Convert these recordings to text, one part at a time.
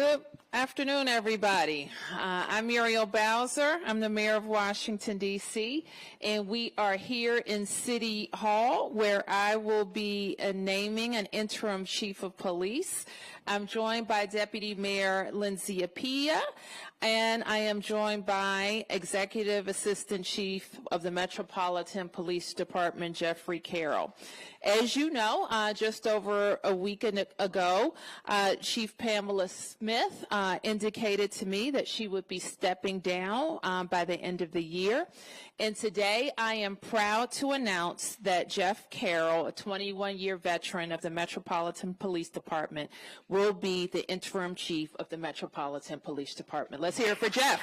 Good afternoon, everybody. I'm Muriel Bowser. I'm the mayor of Washington, D.C., and we are here in City Hall where I will be naming an interim chief of police. I'm joined by Deputy Mayor Lindsay Appiah, and I am joined by Executive Assistant Chief of the Metropolitan Police Department, Jeffery Carroll. As you know, just over a week ago, Chief Pamela Smith indicated to me that she would be stepping down by the end of the year. And today I am proud to announce that Jeff Carroll, a 21-year veteran of the Metropolitan Police Department, will be the interim chief of the Metropolitan Police Department. Let's hear it for Jeff.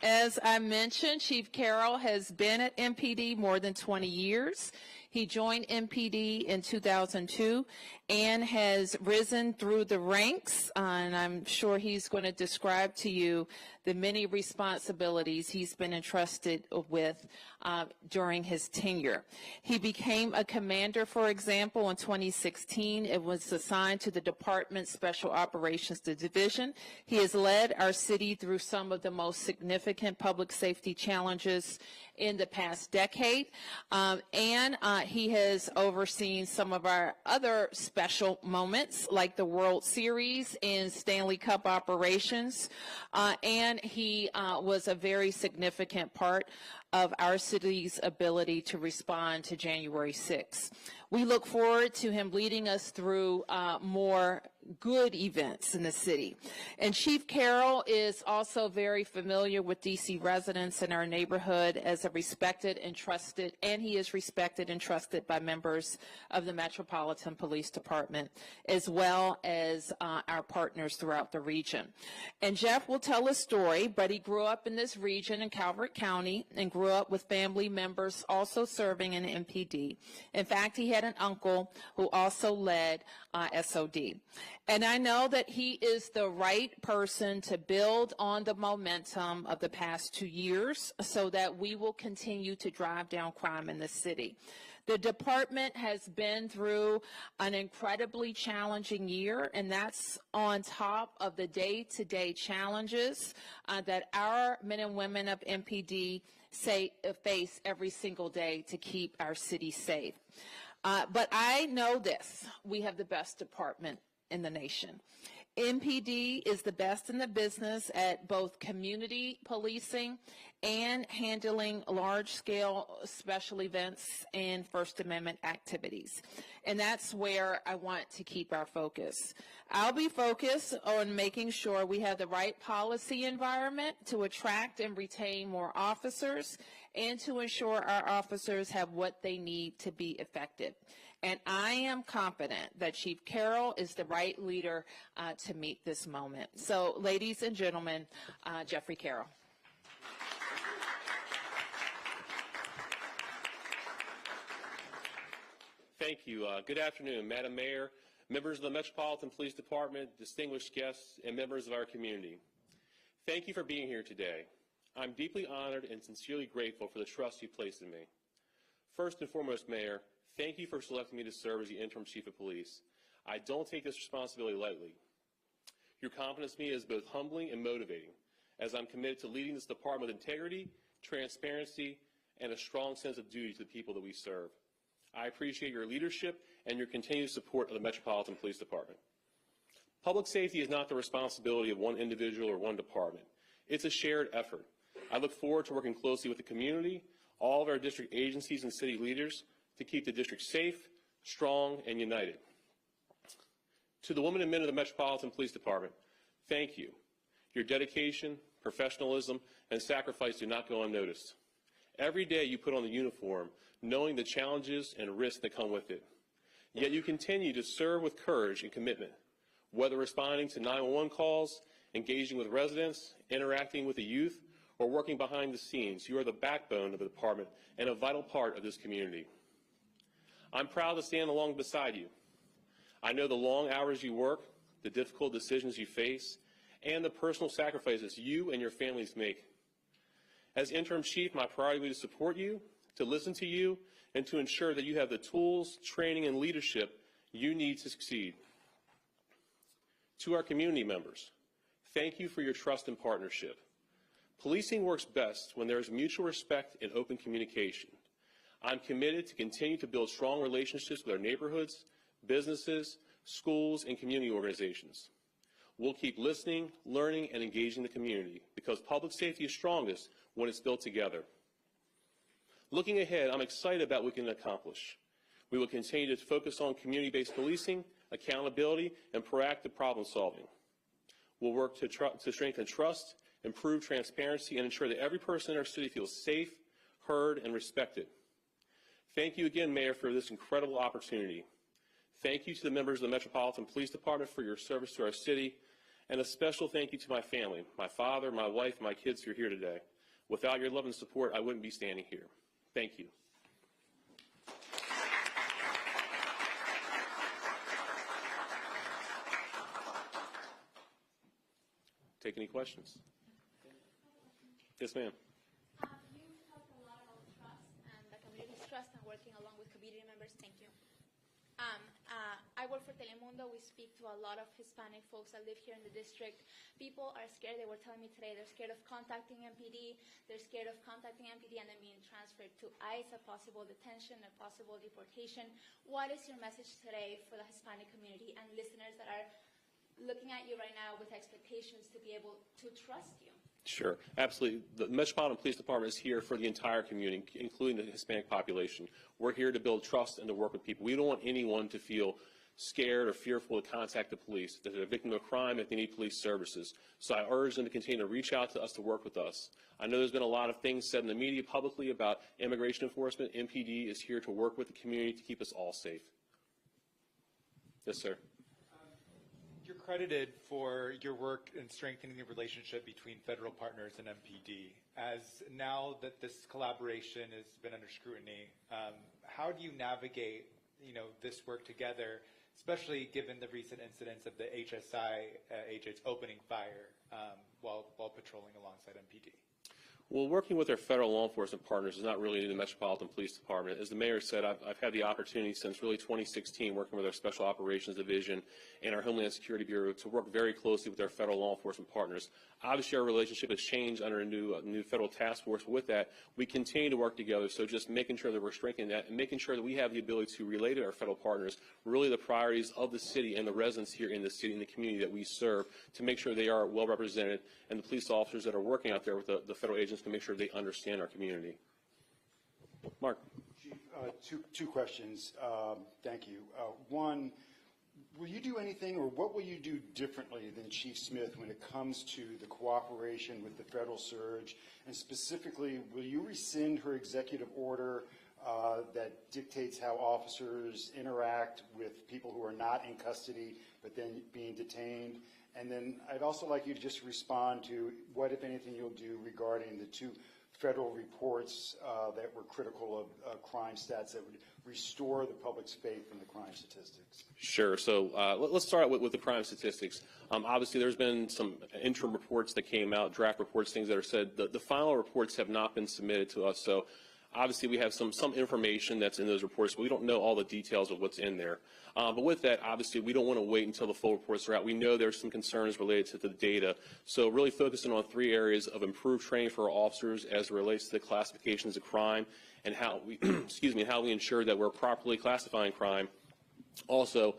As I mentioned, Chief Carroll has been at MPD more than 20 years. He joined MPD in 2002 and has risen through the ranks, and I'm sure he's going to describe to you the many responsibilities he's been entrusted with during his tenure. He became a commander, for example, in 2016. It was assigned to the Department Special Operations Division. He has led our city through some of the most significant public safety challenges in the past decade, and he has overseen some of our other special moments like the World Series and Stanley Cup operations, and he was a very significant part of our city's ability to respond to January 6th. We look forward to him leading us through more good events in the city. And Chief Carroll is also very familiar with D.C. residents in our neighborhood as a respected and trusted, and he is respected and trusted by members of the Metropolitan Police Department, as well as our partners throughout the region. And Jeff will tell a story, but he grew up in this region in Calvert County and grew up with family members also serving in MPD. In fact, he had an uncle who also led SOD. And I know that he is the right person to build on the momentum of the past 2 years so that we will continue to drive down crime in the city. The department has been through an incredibly challenging year, and that's on top of the day-to-day challenges that our men and women of MPD face every single day to keep our city safe. But I know this, we have the best department in the nation. MPD is the best in the business at both community policing and handling large-scale special events and First Amendment activities. And that's where I want to keep our focus. I'll be focused on making sure we have the right policy environment to attract and retain more officers and to ensure our officers have what they need to be effective. And I am confident that Chief Carroll is the right leader to meet this moment. So, ladies and gentlemen, Jeffery Carroll. Thank you. Good afternoon, Madam Mayor, members of the Metropolitan Police Department, distinguished guests, and members of our community. Thank you for being here today. I'm deeply honored and sincerely grateful for the trust you placed in me. First and foremost, Mayor, thank you for selecting me to serve as the interim chief of police. I don't take this responsibility lightly. Your confidence in me is both humbling and motivating, as I'm committed to leading this department with integrity, transparency, and a strong sense of duty to the people that we serve. I appreciate your leadership and your continued support of the Metropolitan Police Department. Public safety is not the responsibility of one individual or one department. It's a shared effort. I look forward to working closely with the community, all of our district agencies and city leaders to keep the district safe, strong, and united. To the women and men of the Metropolitan Police Department, thank you. Your dedication, professionalism, and sacrifice do not go unnoticed. Every day you put on the uniform, knowing the challenges and risks that come with it. Yet you continue to serve with courage and commitment, whether responding to 911 calls, engaging with residents, interacting with the youth, or working behind the scenes. You are the backbone of the department and a vital part of this community. I'm proud to stand along beside you. I know the long hours you work, the difficult decisions you face, and the personal sacrifices you and your families make. As interim chief, my priority will be to support you, to listen to you, and to ensure that you have the tools, training, and leadership you need to succeed. To our community members, thank you for your trust and partnership. Policing works best when there is mutual respect and open communication. I'm committed to continue to build strong relationships with our neighborhoods, businesses, schools, and community organizations. We'll keep listening, learning, and engaging the community because public safety is strongest when it's built together. Looking ahead, I'm excited about what we can accomplish. We will continue to focus on community-based policing, accountability, and proactive problem solving. We'll work to strengthen trust, improve transparency, and ensure that every person in our city feels safe, heard, and respected. Thank you again, Mayor, for this incredible opportunity. Thank you to the members of the Metropolitan Police Department for your service to our city, and a special thank you to my family, my father, my wife, and my kids who are here today. Without your love and support, I wouldn't be standing here. Thank you. Take any questions? Yes, ma'am. You talked a lot about trust and the community's trust and working along with community members. Thank you. I work for Telemundo. We speak to a lot of Hispanic folks that live here in the district. People are scared. They were telling me today they're scared of contacting MPD. They're scared of contacting MPD and then being transferred to ICE, a possible detention, a possible deportation. What is your message today for the Hispanic community and listeners that are looking at you right now with expectations to be able to trust you? Sure, absolutely. The Metropolitan Police Department is here for the entire community, including the Hispanic population. We're here to build trust and to work with people. We don't want anyone to feel scared or fearful to contact the police, that they're a victim of crime, if they need police services. So I urge them to continue to reach out to us, to work with us. I know there's been a lot of things said in the media publicly about immigration enforcement. MPD is here to work with the community to keep us all safe. Yes, sir. You're credited for your work in strengthening the relationship between federal partners and MPD. As now that this collaboration has been under scrutiny, how do you navigate, this work together, especially given the recent incidents of the HSI agents opening fire while patrolling alongside MPD? Well, working with our federal law enforcement partners is not really new to the Metropolitan Police Department. As the mayor said, I've had the opportunity since really 2016 working with our Special Operations Division and our Homeland Security Bureau to work very closely with our federal law enforcement partners. Obviously, our relationship has changed under a new federal task force. With that, we continue to work together, so just making sure that we're strengthening that and making sure that we have the ability to relay to our federal partners really the priorities of the city and the residents here in the city and the community that we serve to make sure they are well represented, and the police officers that are working out there with the federal agents to make sure they understand our community. Mark. Chief, two questions. Thank you. One, will you do anything, or what will you do differently than Chief Smith when it comes to the cooperation with the federal surge? And specifically, will you rescind her executive order that dictates how officers interact with people who are not in custody but then being detained? And then I'd also like you to just respond to what, if anything, you'll do regarding the two federal reports that were critical of crime stats that would restore the public's faith in the crime statistics. Sure. So let's start out with the crime statistics. Obviously, there's been some interim reports that came out, draft reports, things that are said. The final reports have not been submitted to us. So obviously, we have some information that's in those reports, but we don't know all the details of what's in there. But with that, obviously, we don't want to wait until the full reports are out. We know there's some concerns related to the data. So really focusing on three areas of improved training for our officers as it relates to the classifications of crime and how we, how we ensure that we're properly classifying crime. Also,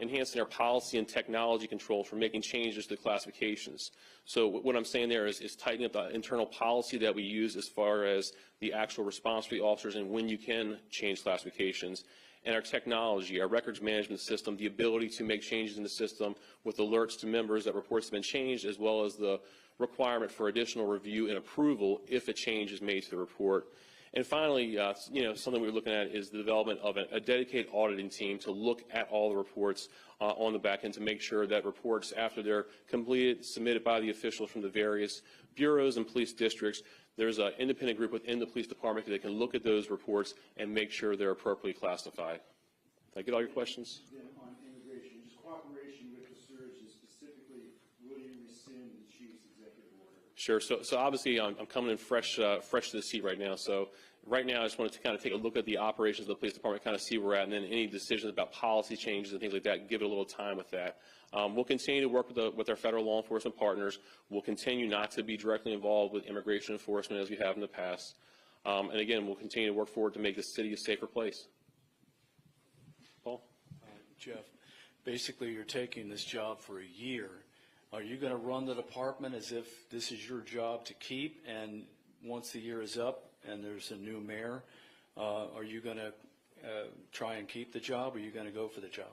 enhancing our policy and technology controls for making changes to the classifications. So what I'm saying there is tightening up the internal policy that we use as far as the actual response for the officers and when you can change classifications. And our technology, our records management system, the ability to make changes in the system with alerts to members that reports have been changed, as well as the requirement for additional review and approval if a change is made to the report. And finally, something we're looking at is the development of a dedicated auditing team to look at all the reports on the back end to make sure that reports, after they're completed, submitted by the officials from the various bureaus and police districts, there's an independent group within the police department that can look at those reports and make sure they're appropriately classified. Did I get all your questions? Then on immigration, just cooperation with the surge, and specifically, will you rescind the chief's executive order? Sure. So obviously, I'm coming in fresh to the seat right now. So right now, I just wanted to kind of take a look at the operations of the police department, kind of see where we're at, and then any decisions about policy changes and things like that, give it a little time with that. We'll continue to work with our federal law enforcement partners. We'll continue not to be directly involved with immigration enforcement as we have in the past. And again, we'll continue to work forward to make the city a safer place. Paul? Jeff, basically you're taking this job for a year. Are you going to run the department as if this is your job to keep, and once the year is up and there's a new mayor, are you going to try and keep the job, or are you going to go for the job?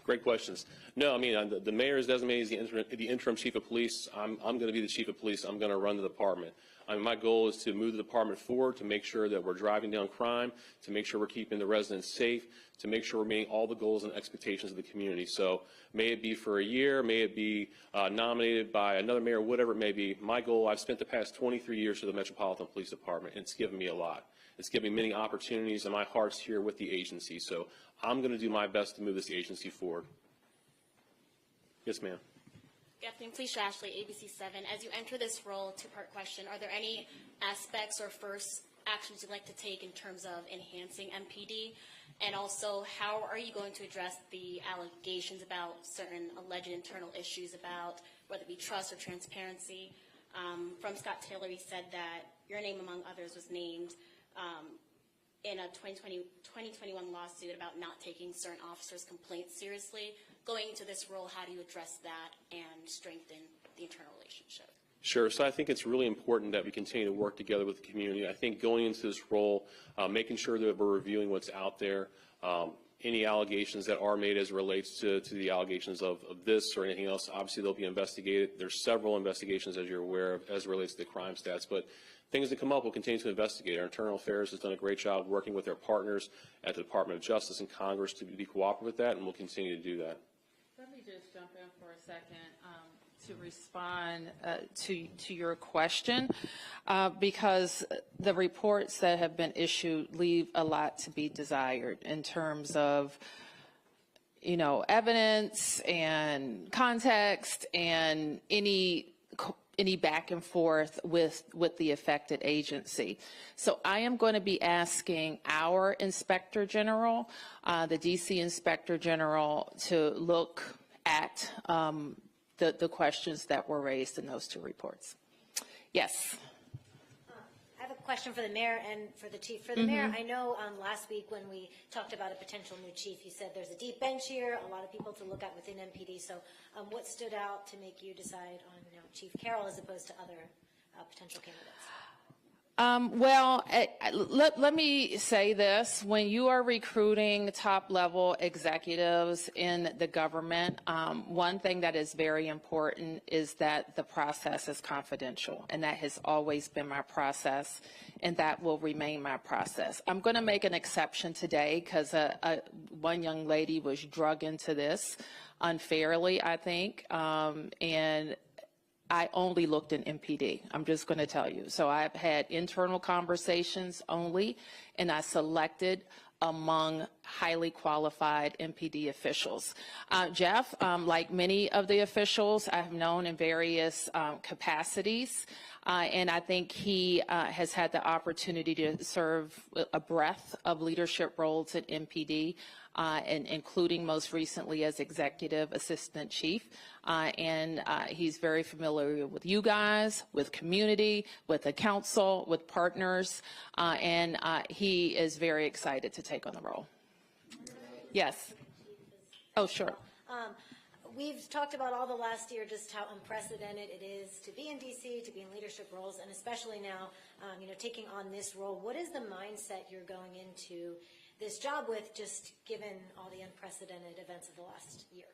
Great questions. No, I mean, the mayor is designated as the interim chief of police. I'm going to be the chief of police. I'm going to run the department. I mean, my goal is to move the department forward, to make sure that we're driving down crime, to make sure we're keeping the residents safe, to make sure we're meeting all the goals and expectations of the community. So may it be for a year, may it be nominated by another mayor, whatever it may be. My goal, I've spent the past 23 years for the Metropolitan Police Department, and it's given me a lot. It's given me many opportunities, and my heart's here with the agency. So I'm going to do my best to move this agency forward. Yes, ma'am. Good afternoon, Police Ashley, ABC7. As you enter this role, two-part question, are there any aspects or first actions you'd like to take in terms of enhancing MPD? And also, how are you going to address the allegations about certain alleged internal issues about whether it be trust or transparency? From Scott Taylor, he said that your name, among others, was named in a 2021 lawsuit about not taking certain officers' complaints seriously. Going into this role, how do you address that and strengthen the internal relationship? Sure. So I think it's really important that we continue to work together with the community. I think going into this role, making sure that we're reviewing what's out there, any allegations that are made as it relates to the allegations of this or anything else, obviously they'll be investigated. There's several investigations, as you're aware of, as it relates to the crime stats. But things that come up, we'll continue to investigate. Our internal affairs has done a great job working with their partners at the Department of Justice and Congress to be cooperative with that, and we'll continue to do that. Let me just jump in for a second to respond to your question, because the reports that have been issued leave a lot to be desired in terms of, you know, evidence and context and any back and forth with the affected agency. So I am going to be asking our Inspector General, the DC Inspector General, to look at the questions that were raised in those two reports. Yes. I have a question for the mayor and for the chief. For the mayor, I know last week when we talked about a potential new chief, you said there's a deep bench here, a lot of people to look at within MPD. So what stood out to make you decide on Chief Carroll as opposed to other potential candidates? Well, let me say this. When you are recruiting top-level executives in the government, one thing that is very important is that the process is confidential, and that has always been my process, and that will remain my process. I'm going to make an exception today because one young lady was drugged into this unfairly, I think, and I only looked in MPD. I'm just going to tell you. So I've had internal conversations only, and I selected among highly qualified MPD officials. Jeff, like many of the officials, I have known in various capacities, and I think he has had the opportunity to serve a breadth of leadership roles at MPD, and including most recently as executive assistant chief. And he's very familiar with you guys, with community, with the council, with partners, and he is very excited to take on the role. Yes. Oh, sure. We've talked about all the last year just how unprecedented it is to be in DC, to be in leadership roles, and especially now, taking on this role. What is the mindset you're going into this job with, just given all the unprecedented events of the last year?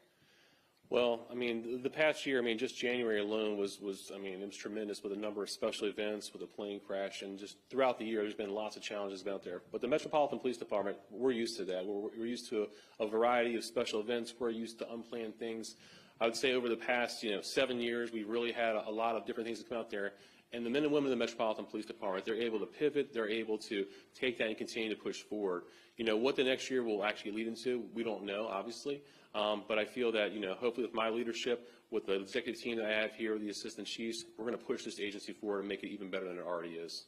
Well, I mean, the past year, I mean, just January alone was I mean, it was tremendous with a number of special events, with a plane crash, and just throughout the year, there's been lots of challenges out there. But the Metropolitan Police Department, we're used to that. We're used to a variety of special events. We're used to unplanned things. I would say over the past, 7 years, we've really had a lot of different things that come out there. And the men and women of the Metropolitan Police Department, they're able to pivot, they're able to take that and continue to push forward. You know, what the next year will actually lead into, we don't know, obviously. But I feel that, you know, hopefully with my leadership, with the executive team that I have here, with the assistant chiefs, we're going to push this agency forward and make it even better than it already is.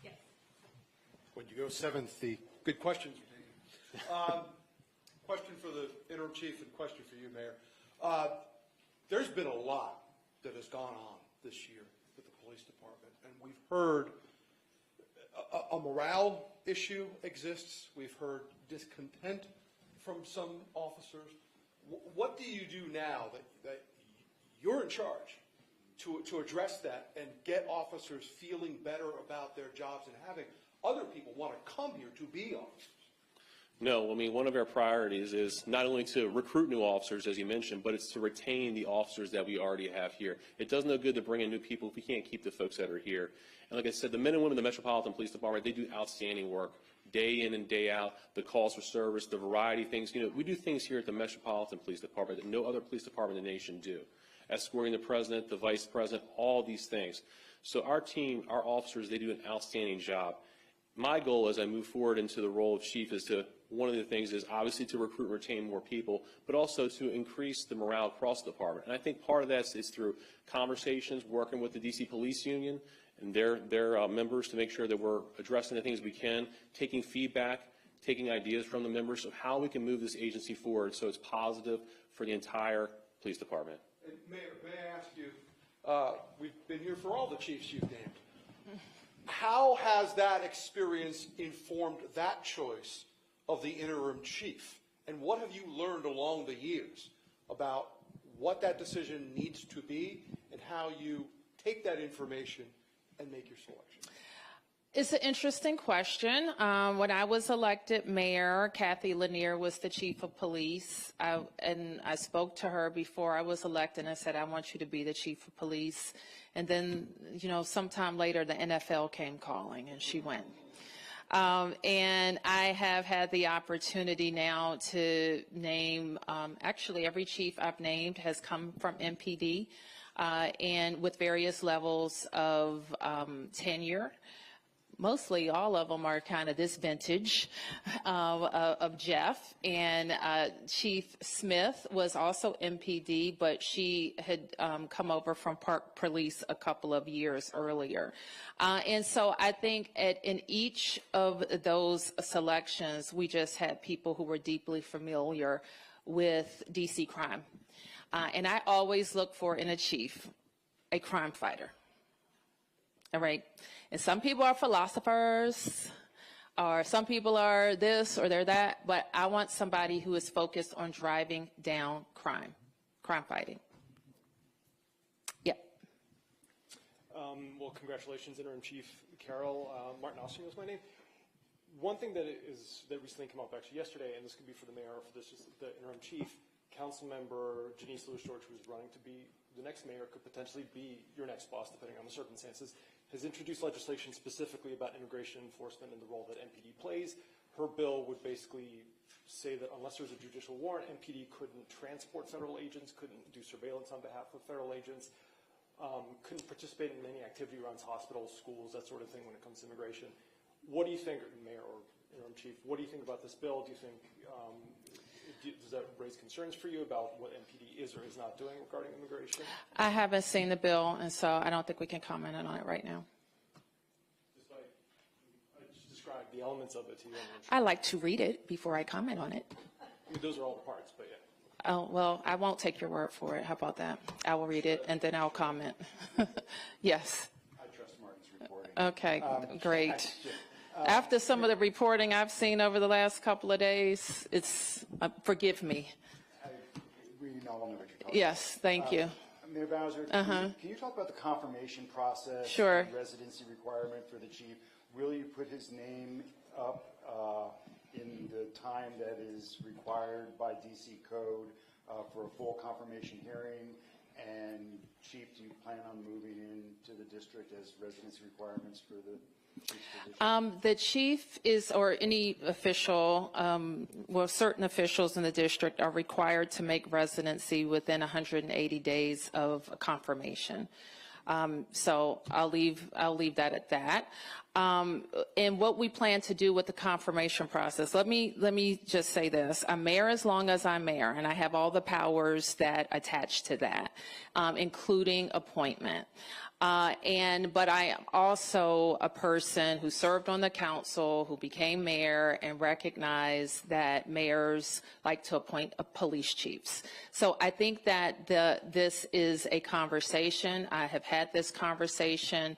Yes. When you go seventh, the good questions are taken. Question for the interim chief and question for you, Mayor. There's been a lot that has gone on this year with the police department, and we've heard a morale issue exists. We've heard discontent from some officers. What do you do now that you're in charge to address that and get officers feeling better about their jobs and having other people want to come here to be officers? No, I mean, one of our priorities is not only to recruit new officers, as you mentioned, but it's to retain the officers that we already have here. It does no good to bring in new people if we can't keep the folks that are here. And like I said, the men and women of the Metropolitan Police Department, they do outstanding work day in and day out, the calls for service, the variety of things. You know, we do things here at the Metropolitan Police Department that no other police department in the nation do. Escorting the president, the vice president, all these things. So our team, our officers, they do an outstanding job. My goal as I move forward into the role of chief is to, one of the things is obviously to recruit and retain more people, but also to increase the morale across the department. And I think part of that is through conversations, working with the DC Police Union and their members to make sure that we're addressing the things we can, taking feedback, taking ideas from the members of how we can move this agency forward so it's positive for the entire police department. And Mayor, may I ask you, we've been here for all the chiefs you've named. How has that experience informed that choice of the interim chief? And what have you learned along the years about what that decision needs to be and how you take that information and make your selection? It's an interesting question. When I was elected mayor, Kathy Lanier was the chief of police, and I spoke to her before I was elected and I said, I want you to be the chief of police. And then, you know, sometime later, the NFL came calling and she went. And I have had the opportunity now to name, actually every chief I've named has come from MPD, and with various levels of tenure. Mostly all of them are kind of this vintage of Jeff. And Chief Smith was also MPD, but she had come over from Park Police a couple of years earlier. And so I think in each of those selections, we just had people who were deeply familiar with DC crime. And I always look for in a chief a crime fighter. All right. And some people are philosophers, or some people are this or they're that, but I want somebody who is focused on driving down crime fighting. Yeah. Well, congratulations, Interim Chief Carol. Martin Austin was my name. One thing that recently came up actually yesterday, and this could be for the mayor or for the Interim Chief, Council Member Janice Lewis-George, who is running to be the next mayor, could potentially be your next boss, depending on the circumstances, has introduced legislation specifically about immigration enforcement and the role that MPD plays. Her bill would basically say that unless there's a judicial warrant, MPD couldn't transport federal agents, couldn't do surveillance on behalf of federal agents, couldn't participate in any activity around hospitals, schools, that sort of thing when it comes to immigration. What do you think, Mayor or Interim Chief, what do you think about this bill? Do you think, does that raise concerns for you about what MPD is or is not doing regarding immigration? I haven't seen the bill, and so I don't think we can comment on it right now. I just described the elements of it to you. I like to read it before I comment on it. I mean, those are all the parts, but yeah. Oh, well, I won't take your word for it. How about that? I will read it, and then I'll comment. Yes. I trust Martin's reporting. Okay, great. After some of the reporting I've seen over the last couple of days, it's, forgive me. We all know what you're talking Yes, thank you. Mayor Bowser, can you talk about the confirmation process? Sure. And residency requirement for the chief. Will you put his name up in the time that is required by DC code for a full confirmation hearing? And chief, do you plan on moving into the district as residency requirements for the the chief is, or any official, well, certain officials in the district are required to make residency within 180 days of confirmation. So I'll leave that at that. And what we plan to do with the confirmation process, let me just say this. I'm mayor as long as I'm mayor, and I have all the powers that attach to that, including appointment. But I am also a person who served on the council, who became mayor, and recognized that mayors like to appoint police chiefs. So I think that this is a conversation. I have had this conversation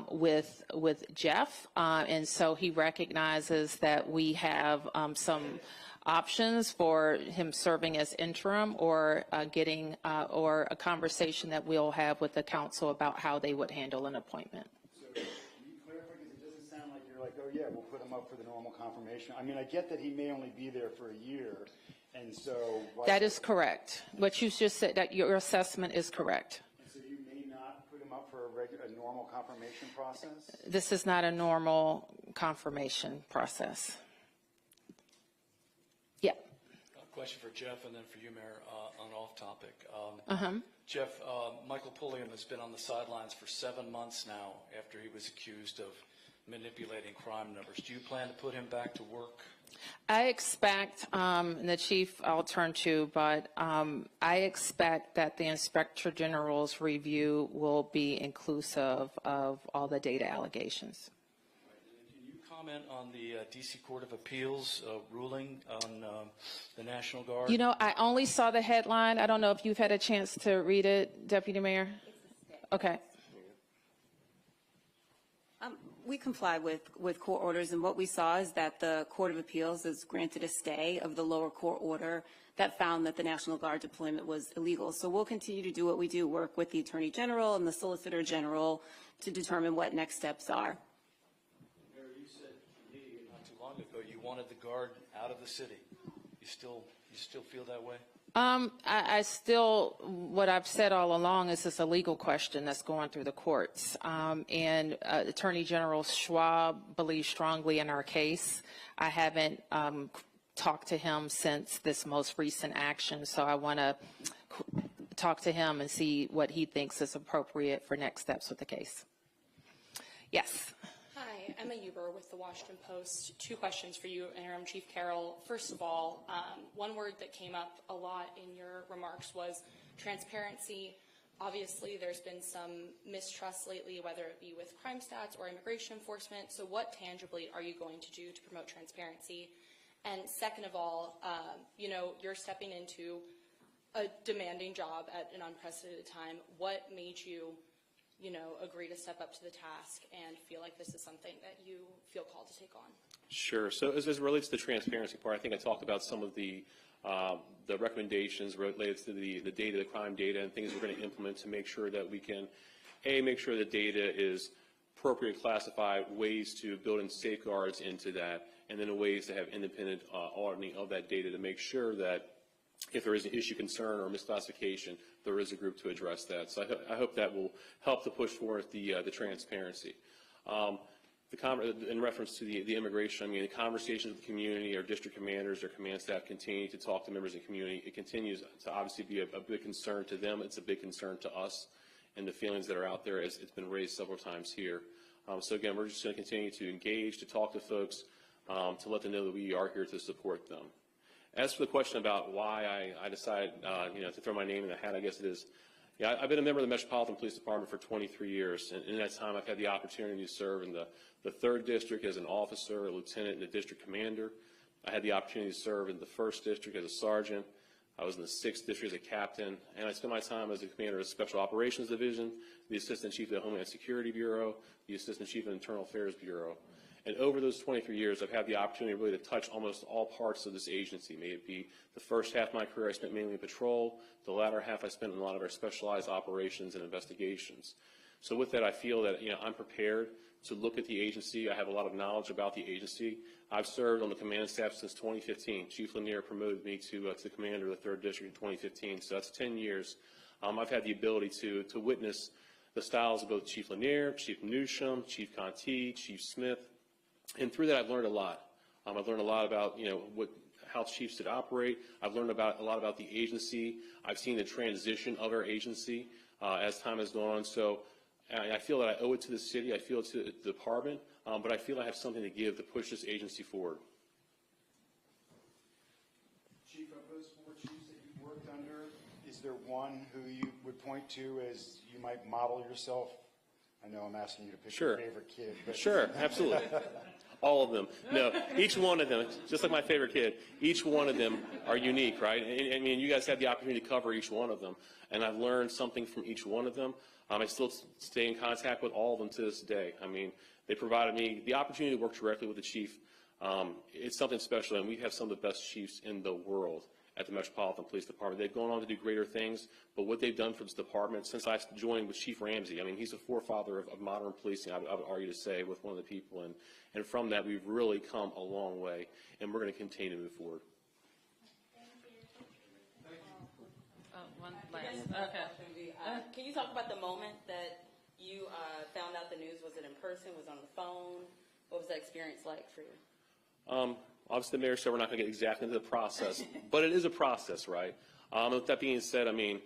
with Jeff, and so he recognizes that we have some options for him serving as interim, or or a conversation that we'll have with the council about how they would handle an appointment. So can you clarify, because it doesn't sound like you're like, oh yeah, we'll put him up for the normal confirmation. I mean, I get that he may only be there for a year, and so. That is correct. What you just said, that your assessment is correct. And so you may not put him up for a normal confirmation process? This is not a normal confirmation process. Yeah. A question for Jeff and then for you, Mayor, on off topic. Jeff, Michael Pulliam has been on the sidelines for 7 months now after he was accused of manipulating crime numbers. Do you plan to put him back to work? I expect, and the chief I'll turn to, but I expect that the Inspector General's review will be inclusive of all the data allegations. Can you comment on the D.C. Court of Appeals ruling on the National Guard? You know, I only saw the headline. I don't know if you've had a chance to read it, Deputy Mayor. Okay. We comply with court orders, and what we saw is that the Court of Appeals has granted a stay of the lower court order that found that the National Guard deployment was illegal. So we'll continue to do what we do, work with the Attorney General and the Solicitor General to determine what next steps are. Mayor, you said to me not too long ago you wanted the Guard out of the city. You still feel that way? I still, what I've said all along is it's a legal question that's going through the courts. And Attorney General Schwab believes strongly in our case. I haven't talked to him since this most recent action, so I want to talk to him and see what he thinks is appropriate for next steps with the case. Yes. Hi, Emma Huber with the Washington Post. 2 questions for you, Interim Chief Carroll. First of all, one word that came up a lot in your remarks was transparency. Obviously, there's been some mistrust lately, whether it be with crime stats or immigration enforcement. So what tangibly are you going to do to promote transparency? And second of all, you know, you're stepping into a demanding job at an unprecedented time. What made you agree to step up to the task and feel like this is something that you feel called to take on? Sure. So as it relates to the transparency part, I think I talked about some of the recommendations related to the data, the crime data, and things we're going to implement to make sure that we can, make sure the data is appropriately classified, ways to build in safeguards into that, and then ways to have independent auditing of that data to make sure that if there is an issue, concern, or misclassification, there is a group to address that. So I hope that will help to push forth the transparency. In reference to the immigration, I mean, the conversations with the community, our district commanders, our command staff continue to talk to members of the community. It continues to obviously be a big concern to them. It's a big concern to us, and the feelings that are out there, as it's been raised several times here. So again, we're just going to continue to engage, to talk to folks, to let them know that we are here to support them. As for the question about why I decided, to throw my name in the hat, I guess it is, I've been a member of the Metropolitan Police Department for 23 years, and in that time I've had the opportunity to serve in the 3rd District as an officer, a lieutenant, and a district commander. I had the opportunity to serve in the 1st District as a sergeant. I was in the 6th District as a captain, and I spent my time as a commander of the Special Operations Division, the Assistant Chief of the Homeland Security Bureau, the Assistant Chief of the Internal Affairs Bureau. And over those 23 years, I've had the opportunity really to touch almost all parts of this agency. May it be the first half of my career I spent mainly in patrol, the latter half I spent in a lot of our specialized operations and investigations. So with that, I feel that I'm prepared to look at the agency. I have a lot of knowledge about the agency. I've served on the command staff since 2015. Chief Lanier promoted me to the commander of the 3rd District in 2015, so that's 10 years. I've had the ability to witness the styles of both Chief Lanier, Chief Newsham, Chief Conti, Chief Smith. And through that, I've learned a lot. I've learned a lot about, how chiefs should operate. I've learned a lot about the agency. I've seen the transition of our agency as time has gone on. So I feel that I owe it to the city. I feel it to the department, but I feel I have something to give to push this agency forward. Chief, of those 4 chiefs that you've worked under, is there one who you would point to as you might model yourself? I know I'm asking you to pick your favorite kid. But. Sure, absolutely. All of them. No, each one of them, just like my favorite kid, each one of them are unique, right? I mean, you guys had the opportunity to cover each one of them, and I've learned something from each one of them. I still stay in contact with all of them to this day. I mean, they provided me the opportunity to work directly with the chief. It's something special, and we have some of the best chiefs in the world at the Metropolitan Police Department. They've gone on to do greater things, but what they've done for this department since I joined with Chief Ramsey, I mean, he's the forefather of modern policing, I would argue to say, with one of the people. And from that, we've really come a long way, and we're going to continue to move forward. One last. Okay. Can you talk about the moment that you found out the news? Was it in person? Was it on the phone? What was that experience like for you? Obviously, the mayor said we're not going to get exactly into the process, but it is a process, right? With that being said, I mean,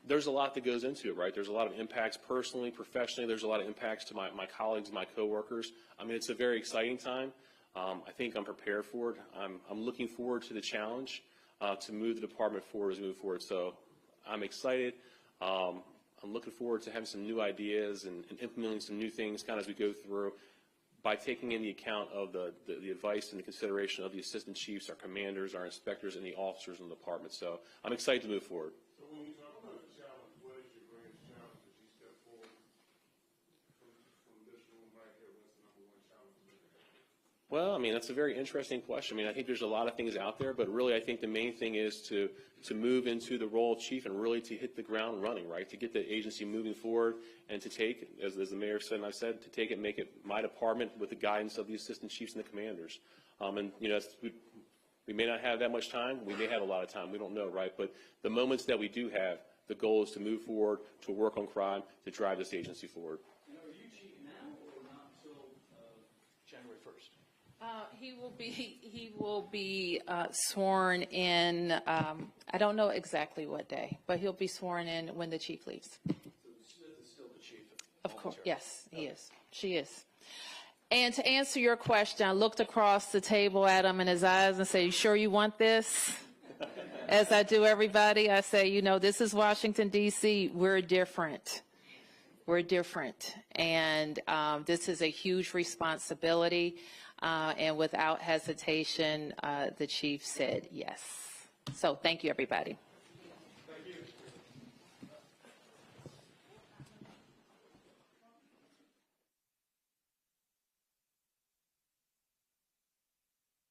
there's a lot that goes into it, right? There's a lot of impacts personally, professionally. There's a lot of impacts to my colleagues, my coworkers. I mean, it's a very exciting time. I think I'm prepared for it. I'm looking forward to the challenge to move the department forward as we move forward. So I'm excited. I'm looking forward to having some new ideas and implementing some new things kind of as we go through, by taking in the account of the advice and the consideration of the assistant chiefs, our commanders, our inspectors, and the officers in the department. So I'm excited to move forward. So when you talk about the challenge, what is your greatest challenge as you step forward from this room right here? What's the number 1 challenge you're looking at? Well, I mean, that's a very interesting question. I mean, I think there's a lot of things out there, but really I think the main thing is to move into the role of chief and really to hit the ground running, right? To get the agency moving forward and to take, as the mayor said and I said, to take it and make it my department with the guidance of the assistant chiefs and the commanders. And, you know, we may not have that much time. We may have a lot of time. We don't know, right? But the moments that we do have, the goal is to move forward, to work on crime, to drive this agency forward. You know, are you chief now or not until January 1st? He will be sworn in. I don't know exactly what day, but he'll be sworn in when the chief leaves. So Smith is still the chief Of course, yes, he is. She is. And to answer your question, I looked across the table at him in his eyes and said, "You sure you want this?" As I do everybody, I say, you know, this is Washington, D.C. We're different. We're different. And this is a huge responsibility. And without hesitation, the chief said yes. So thank you, everybody.